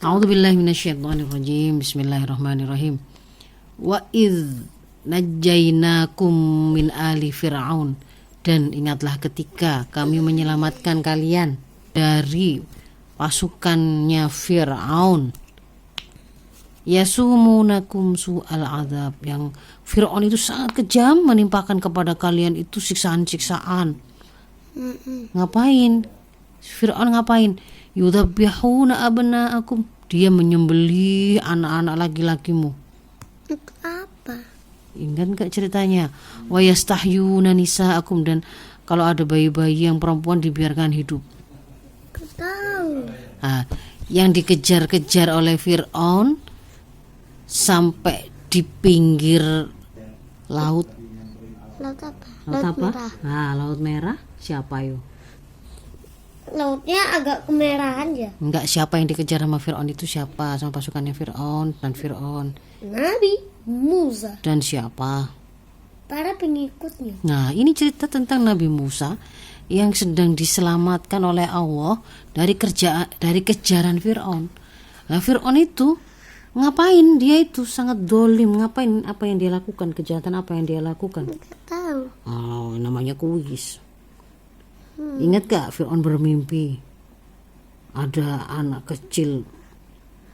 A'udzubillahi minasyaitonirrajim. Bismillahirrahmanirrahim. Wa idz najjainakum min ali fir'aun, dan ingatlah ketika kami menyelamatkan kalian dari pasukannya Fir'aun. Yasumunakum su'al azab, yang Fir'aun itu sangat kejam menimpakan kepada kalian itu siksaan-siksaan. Ngapain? Fir'aun ngapain? Yudhabbihuna abna'akum, dia menyembelih anak-anak laki-lakimu. Untuk apa? Ingat gak ceritanya? Wa yastahyuna nisa'akum, dan kalau ada bayi-bayi yang perempuan dibiarkan hidup. Tahu. Nah, yang dikejar-kejar oleh Fir'aun sampai di pinggir laut. Laut apa? Laut apa? Merah. Nah, Laut Merah. Siapa yuk? Lautnya agak kemerahan ya. Enggak, siapa yang dikejar sama Fir'aun itu siapa? Sama pasukannya Fir'aun dan Fir'aun. Nabi Musa. Dan siapa? Para pengikutnya. Nah, ini cerita tentang Nabi Musa yang sedang diselamatkan oleh Allah dari kejaran Fir'aun. Nah, Fir'aun itu ngapain? Dia itu sangat dolim. Ngapain? Apa yang dia lakukan? Kejahatan apa yang dia lakukan? Nggak tahu. Oh, namanya kuis. Ingat gak Fir'aun bermimpi ada anak kecil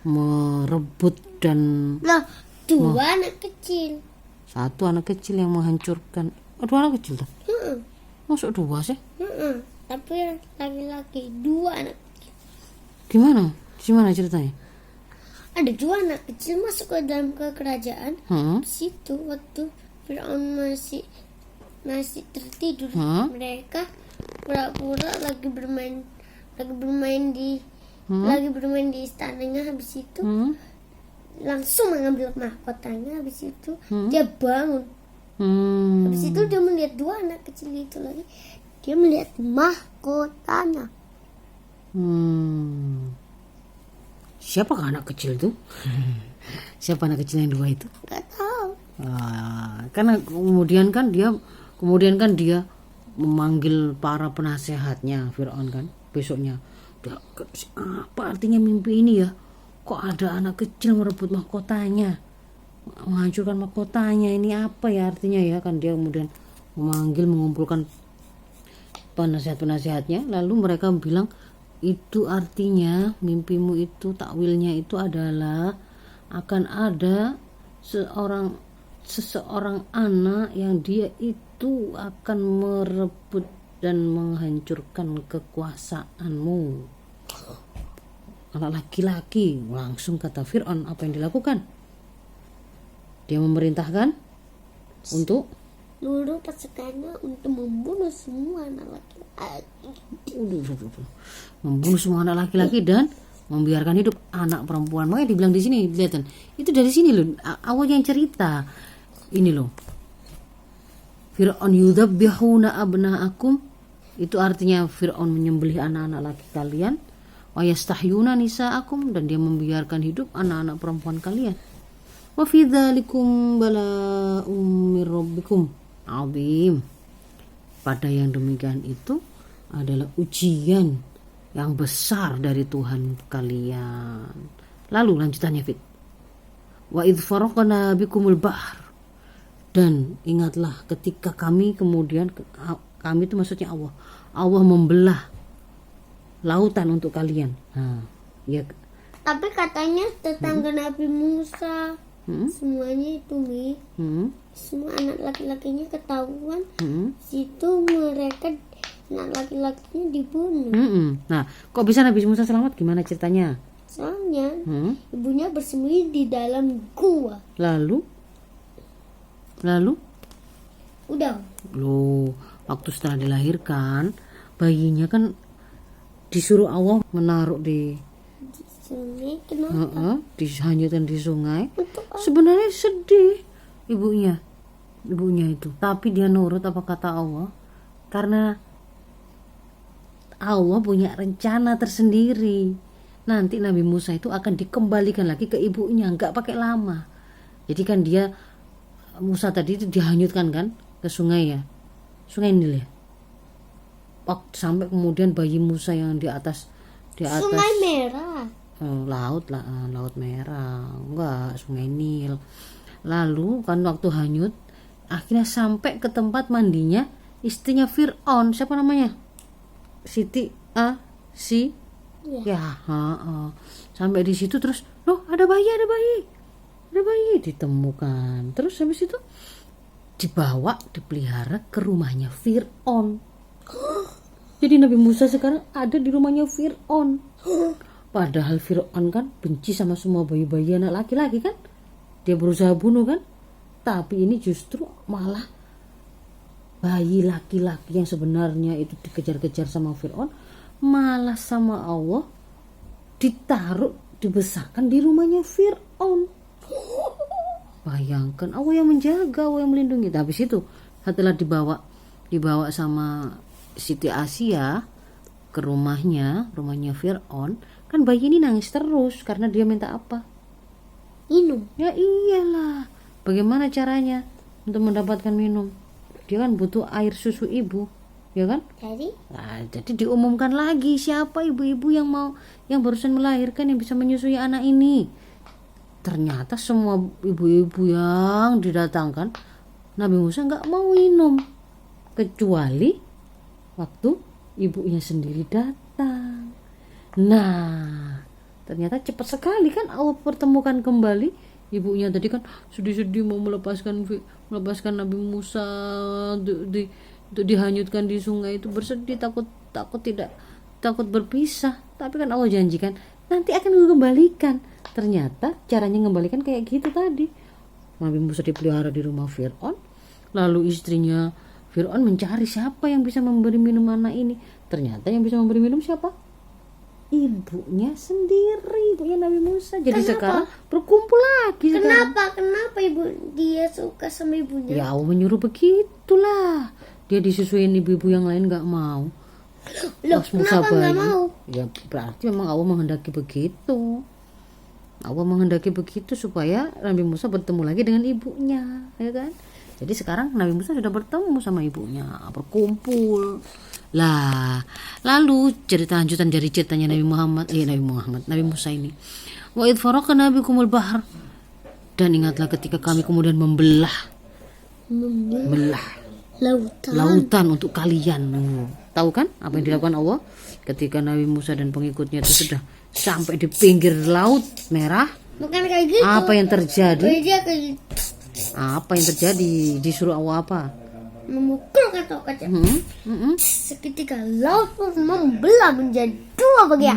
merebut dan Loh, dua anak kecil. satu anak kecil yang menghancurkan. Dua anak kecil tuh? Heeh. Masuk dua sih? Heeh. Tapi yang laki-laki, dua anak kecil. Gimana? Gimana ceritanya? Ada dua anak kecil masuk ke dalam kerajaan. Hmm? Di situ waktu Fir'aun masih tertidur, mereka pura-pura lagi bermain di istananya. Habis itu langsung mengambil mahkotanya. Habis itu dia bangun. Habis itu dia melihat dua anak kecil itu lagi. Dia melihat mahkotanya. Siapakah anak kecil itu? Siapa anak kecil yang dua itu? Gak tahu. Karena kemudian kan dia memanggil para penasehatnya Fir'aun kan besoknya. Apa artinya mimpi ini ya? Kok ada anak kecil merebut mahkotanya, menghancurkan mahkotanya, ini apa ya artinya ya? Kan dia kemudian mengumpulkan penasehat-penasehatnya, lalu mereka bilang itu artinya mimpimu itu, takwilnya itu adalah akan ada seseorang anak yang dia itu akan merebut dan menghancurkan kekuasaanmu. Anak laki-laki. Langsung kata Fir'aun, apa yang dilakukan? Dia memerintahkan untuk Seluruh pasukannya untuk membunuh semua anak laki-laki. membunuh semua anak laki-laki dan membiarkan hidup anak perempuan. Makanya dibilang di sini, kelihatan. Itu dari sini loh, awal yang cerita. Ini loh. Fir'aun yudhabbihuna abna'akum, itu artinya Fir'aun menyembelih anak-anak laki kalian. Wa yastahyuna nisa'akum, dan dia membiarkan hidup anak-anak perempuan kalian. Wa fi dzalikum bala'um mir rabbikum 'adzim. Pada yang demikian itu adalah ujian yang besar dari Tuhan kalian. Lalu lanjutannya Fit. Wa idz faraqna bikumul bahr, dan ingatlah ketika kami itu maksudnya Allah membelah lautan untuk kalian. Ya. Tapi katanya tetangga Nabi Musa semuanya itu semua anak laki-lakinya ketahuan. Situ mereka anak laki-lakinya dibunuh. Nah, kok bisa Nabi Musa selamat? Gimana ceritanya? Soalnya ibunya bersembunyi di dalam gua. Lalu Udah. loh, waktu setelah dilahirkan bayinya kan disuruh Allah menaruh di Sini kenapa? dihanyutkan di sungai. Untuk Sebenarnya sedih ibunya itu, tapi dia nurut apa kata Allah, karena Allah punya rencana tersendiri. Nanti Nabi Musa itu akan dikembalikan lagi ke ibunya, nggak pakai lama. Jadi kan Musa tadi itu dihanyutkan kan ke sungai ya, Sungai Nil ya. Sampai kemudian bayi Musa yang di atas Sungai Merah. laut lah, laut merah, enggak sungai Nil. Lalu kan waktu hanyut akhirnya sampai ke tempat mandinya istrinya Fir'aun, siapa namanya, Siti si Iya. ya sampai di situ terus loh ada bayi ditemukan, terus habis itu dibawa dipelihara ke rumahnya Fir'aun. Jadi Nabi Musa sekarang ada di rumahnya Fir'aun. Padahal Fir'aun kan benci sama semua bayi-bayi anak laki-laki kan, dia berusaha bunuh kan, tapi ini justru malah bayi laki-laki yang sebenarnya itu dikejar-kejar sama Fir'aun malah sama Allah ditaruh, dibesarkan di rumahnya Fir'aun. Bayangkan, Allah yang menjaga, Allah yang melindungi. Habis itu setelah dibawa sama Siti Asia ke rumahnya Fir'aun, kan bayi ini nangis terus karena dia minta apa? Minum. Ya iyalah, bagaimana caranya untuk mendapatkan minum? Dia kan butuh air susu ibu, ya kan? Jadi diumumkan lagi siapa ibu-ibu yang barusan melahirkan yang bisa menyusui anak ini. Ternyata semua ibu-ibu yang didatangkan Nabi Musa nggak mau minum kecuali waktu ibunya sendiri datang. Nah, ternyata cepat sekali kan Allah pertemukan kembali ibunya. Tadi kan sedih-sedih mau melepaskan Nabi Musa untuk dihanyutkan di sungai itu, bersedih, takut berpisah. Tapi kan Allah janjikan nanti akan mengembalikan. Ternyata caranya mengembalikan kayak gitu tadi. Nabi Musa dipelihara di rumah Fir'aun, lalu istrinya Fir'aun mencari siapa yang bisa memberi minum anak ini. Ternyata yang bisa memberi minum siapa? Ibunya sendiri, ibunya Nabi Musa. Jadi sekarang berkumpul lagi. Kenapa ibu dia suka sama ibunya? Ya Allah menyuruh begitulah. Dia disusuin ibu-ibu yang lain nggak mau. Loh, kenapa nggak mau? Ya berarti memang Allah menghendaki begitu. Allah menghendaki begitu supaya Nabi Musa bertemu lagi dengan ibunya, ya kan? Jadi sekarang Nabi Musa sudah bertemu sama ibunya, berkumpul. Lah, lalu cerita lanjutan dari ceritanya Nabi Musa ini. Wa idh faraqna bikumul bahr. Dan ingatlah ketika kami kemudian membelah lautan untuk kalian. Tahu kan apa yang dilakukan Allah ketika Nabi Musa dan pengikutnya itu sudah sampai di pinggir laut merah? Bukan kayak gitu. Apa yang terjadi? Dia kayak gitu. Apa yang terjadi? Disuruh Allah apa? Memukul kaca. Seketika laut pun membelah menjadi dua bagian.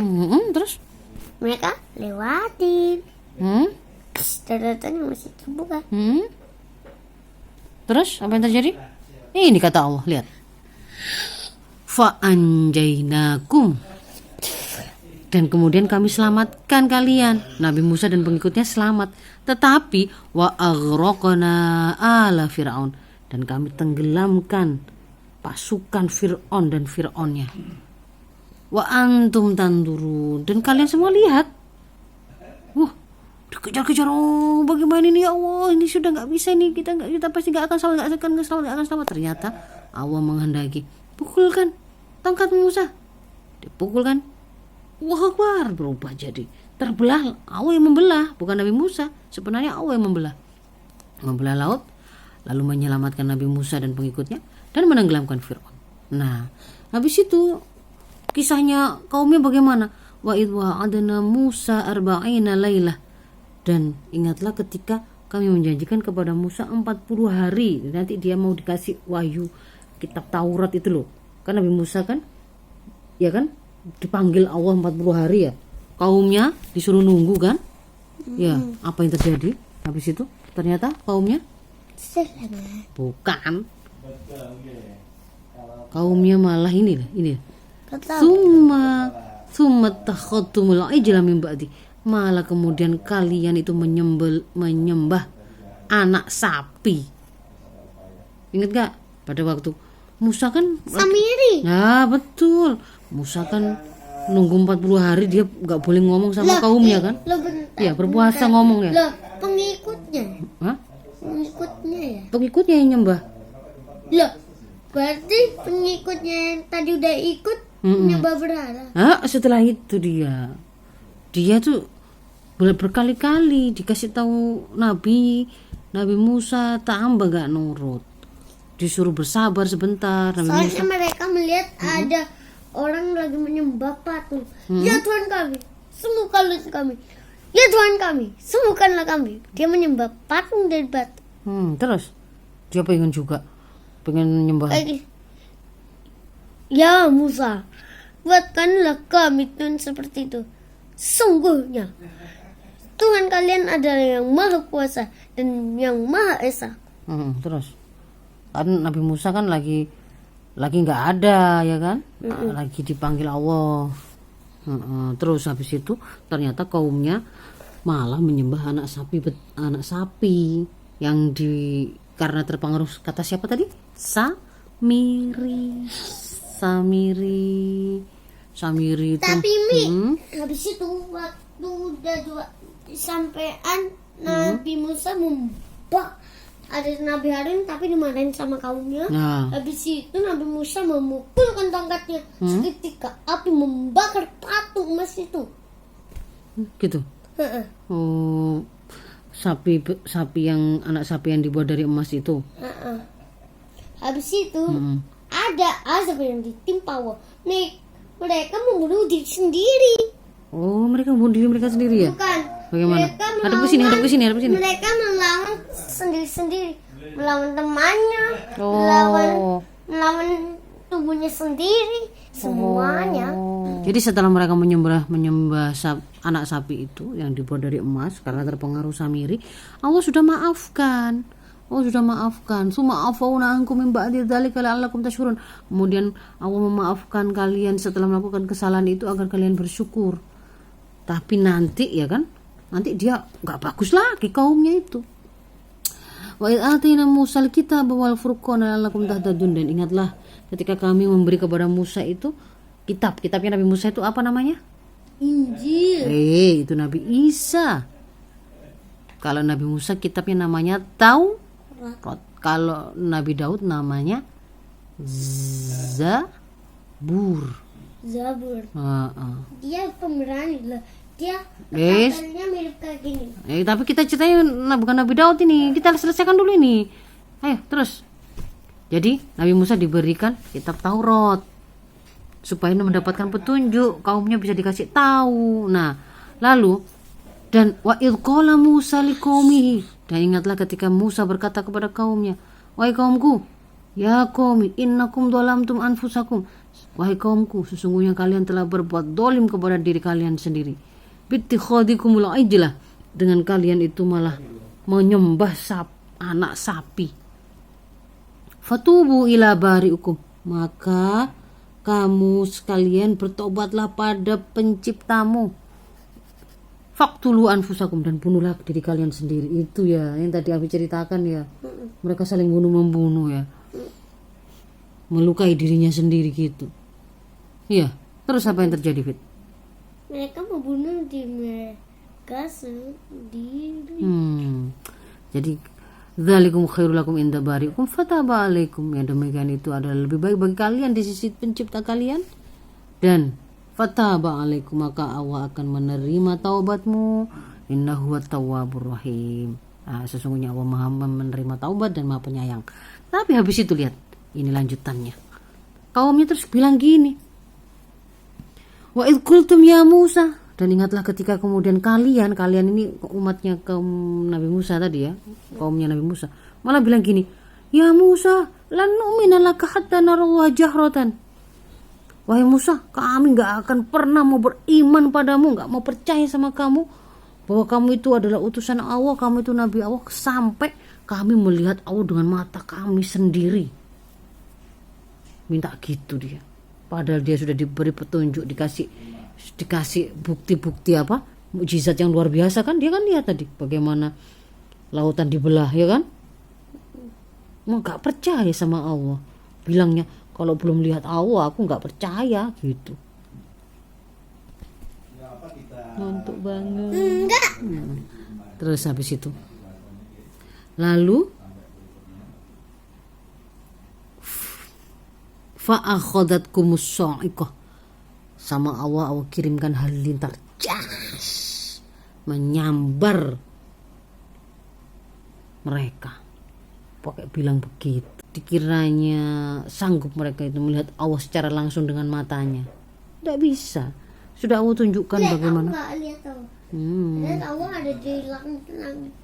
Terus mereka lewatin. Daratannya masih terbuka. Terus apa yang terjadi? Ini kata Allah, lihat. Fa'anjainakum. Dan kemudian kami selamatkan kalian. Nabi Musa dan pengikutnya selamat. Tetapi wa aghraqna ala Fir'aun. Dan kami tenggelamkan pasukan Fir'aun dan Fir'aunnya. Wa antum tandurun. Dan kalian semua lihat. Wah, dikejar-kejar. Oh, bagaimana ini ya Allah? Ini sudah nggak bisa ini. Kita pasti nggak akan selamat. Ternyata Allah menghendaki. Pukulkan tongkat Musa. Dipukulkan. Wah, Akbar, berubah jadi terbelah. Allah yang membelah, bukan Nabi Musa. Sebenarnya Allah yang membelah laut, lalu menyelamatkan Nabi Musa dan pengikutnya dan menenggelamkan Fir'aun. Nah, habis itu kisahnya kaumnya bagaimana? Wa idh wa'adna Musa 40 lailah. Dan ingatlah ketika kami menjanjikan kepada Musa 40 hari nanti dia mau dikasih wahyu kitab Taurat itu loh. Kan Nabi Musa kan, ya kan, dipanggil Allah 40 hari ya. Kaumnya disuruh nunggu kan? Ya, apa yang terjadi? Habis itu ternyata kaumnya bukan. Kaumnya malah ini. Summa takhadtumul ijla min ba'di. Malah kemudian kalian itu menyembah anak sapi. Ingat gak? Pada waktu Musa kan Samiri. Nah, betul. Musa kan nunggu 40 hari dia nggak boleh ngomong sama kaumnya kan? Iya, berpuasa ngomong ya. Loh, pengikutnya. Hah? Pengikutnya ya. Pengikutnya yang nyembah. Loh, berarti pengikutnya yang tadi udah ikut nyembah berhala. Setelah itu dia dia tuh berkali-kali dikasih tahu Nabi Musa, tambah gak nurut. Disuruh bersabar sebentar. Soalnya mereka melihat ada orang lagi menyembah patung. Ya Tuhan kami, sembuhkanlah kami. Ya Tuhan kami, sembuhkanlah kami. Dia menyembah patung dari batu. Terus dia pengen menyembah. Ya Musa, buatkanlah kami Tuhan seperti itu. Sungguhnya Tuhan kalian adalah yang maha kuasa dan yang maha esa. Terus kan Nabi Musa kan lagi nggak ada ya kan, lagi dipanggil Allah. Terus habis itu ternyata kaumnya malah menyembah anak sapi yang karena terpengaruh kata siapa tadi? Samiri itu. Tapi habis itu waktu udah sampean Nabi Musa ada Nabi Harun tapi dimarahin sama kaumnya. Habis itu Nabi Musa memukulkan tongkatnya seketika api membakar patung emas itu. Gitu. Sapi yang anak sapi yang dibuat dari emas itu. Habis itu ada azab yang ditimpa Allah. Mereka membunuh diri sendiri. Oh, mereka membunuh diri mereka sendiri ya? Bukan. Bagaimana? Hadap ke sini. Mereka melawan sendiri-sendiri, melawan temannya, melawan tubuhnya sendiri, semuanya. Jadi setelah mereka menyembah anak sapi itu yang dibuat dari emas karena terpengaruh Samiri, Allah sudah maafkan. Suma afauna ankum min ba'di dzalika la'allakum tashkurun. Kemudian Allah memaafkan kalian setelah melakukan kesalahan itu agar kalian bersyukur. Tapi nanti ya kan, nanti dia nggak bagus lagi kaumnya itu. Wa idh atina Musal kitaba wal furqana la'allakum tahtadun. Dan ingatlah ketika kami memberi kepada Musa itu kitabnya Nabi Musa itu apa namanya? Injil. Itu Nabi Isa. Kalau Nabi Musa kitabnya namanya Taurat. Kalau Nabi Daud namanya Zabur. Dia pemberani lah. Dia katanya mirip kayak gini. Tapi kita ceritanya bukan Nabi Daud ini. Kita selesaikan dulu ini. Ayo terus. Jadi Nabi Musa diberikan kitab Taurat supaya mendapatkan petunjuk, kaumnya bisa dikasih tahu. Nah, lalu dan wa idh qala Musa liqaumihi, dan ingatlah ketika Musa berkata kepada kaumnya, wahai kaumku, ya qaumi innakum dhalamtum anfusakum, wahai kaumku, sesungguhnya kalian telah berbuat dolim kepada diri kalian sendiri, bittikhadikumul ijlah, dengan kalian itu malah menyembah anak sapi. Fatubu ila bariukum, maka kamu sekalian bertobatlah pada penciptamu. Faktulu anfusakum, dan bunuhlah diri kalian sendiri. Itu ya yang tadi aku ceritakan ya. Mereka saling bunuh-membunuh ya. Melukai dirinya sendiri gitu. Iya. Terus apa yang terjadi, Fit? Mereka membunuh diri mereka sendiri. Jadi dzalikum khairul lakum inda bariikum fataba alaikum. Yang demikian itu adalah lebih baik bagi kalian di sisi pencipta kalian, dan fataba alaikum, maka Allah akan menerima taubatmu, innahu at-tawwabur rahim. Sesungguhnya Allah Maha menerima taubat dan Maha penyayang. Tapi habis itu lihat, ini lanjutannya. Kaumnya terus bilang gini, wa idh qultum ya Musa, dan ingatlah ketika kemudian kalian ini umatnya kaum Nabi Musa tadi ya, kaumnya Nabi Musa malah bilang gini, ya Musa lan nu'mina laka hatta narallaha jahratan. Wahai Musa, kami gak akan pernah mau beriman padamu, gak mau percaya sama kamu bahwa kamu itu adalah utusan Allah, kamu itu Nabi Allah, sampai kami melihat Allah dengan mata kami sendiri. Minta gitu dia. Padahal dia sudah diberi petunjuk, dikasih bukti-bukti apa, mukjizat yang luar biasa kan. Dia kan lihat tadi bagaimana lautan dibelah ya kan. Mau gak percaya sama Allah, bilangnya kalau belum lihat Allah aku nggak percaya gitu. Ngantuk banget. Enggak. Terus habis itu, lalu fa'akhadatkumus sa'iqah, sama Allah kirimkan halilintar, jas, menyambar mereka. Pakai bilang begitu. Dikiranya sanggup mereka itu melihat Allah secara langsung dengan matanya. Tidak bisa. Sudah Allah tunjukkan bagaimana. Aku nggak lihat tahu. Dan Allah ada di langit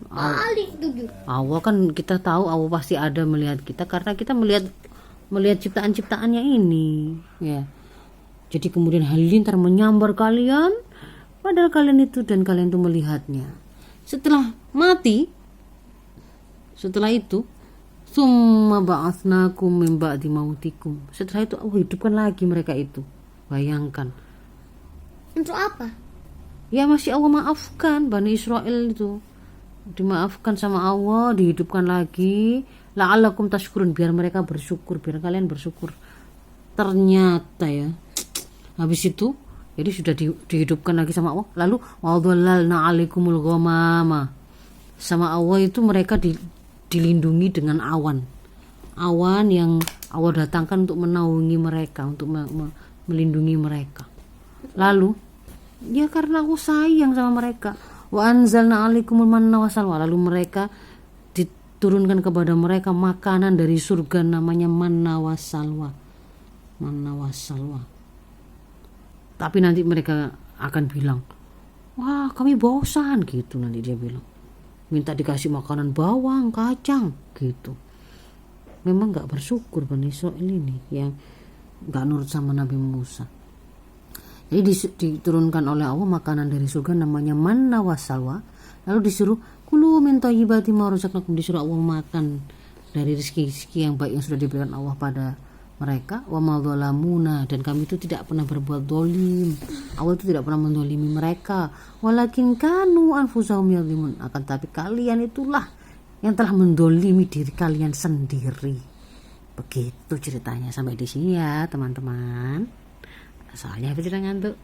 paling tujuh. Allah kan kita tahu Allah pasti ada melihat kita karena kita melihat ciptaan-ciptaannya ini, ya. Jadi kemudian halilintar menyambar kalian, padahal kalian itu dan kalian itu melihatnya. Setelah mati, setelah itu, summa ba'atsnakum min ba'di mautikum. Setelah itu Allah hidupkan lagi mereka itu. Bayangkan. Untuk apa? Ya masih Allah maafkan Bani Israel itu. Dimaafkan sama Allah, dihidupkan lagi. La'allakum tashkurun, biar mereka bersyukur, biar kalian bersyukur. Ternyata ya, habis itu jadi sudah dihidupkan lagi sama Allah. Lalu wadhallalna 'alaikumul ghamama. Sama Allah itu mereka dilindungi dengan awan. Awan yang Allah datangkan untuk menaungi mereka, untuk melindungi mereka. Lalu ya karena aku sayang sama mereka, wa anzalna 'alaikumul manna wassalwa. Lalu mereka diturunkan kepada mereka makanan dari surga namanya manna wassalwa. Manna wassalwa. Tapi nanti mereka akan bilang, wah kami bosan gitu, nanti dia bilang. Minta dikasih makanan bawang, kacang gitu. Memang gak bersyukur Bani Israil ini yang gak nurut sama Nabi Musa. Jadi diturunkan oleh Allah makanan dari surga namanya manna wassalwa. Lalu disuruh kulu min thayyibati ma razaqnakum, disuruh Allah makan dari rezeki-rezeki yang baik yang sudah diberikan Allah pada mereka. Wa ma dzalamuna, dan kami itu tidak pernah berbuat zalim. Allah itu tidak pernah menzalimi mereka. Walakin kanu anfusahum yadlimun, akan tapi kalian itulah yang telah menzalimi diri kalian sendiri. Begitu ceritanya. Sampai di sini ya teman-teman. Soalnya habis udah ngantuk.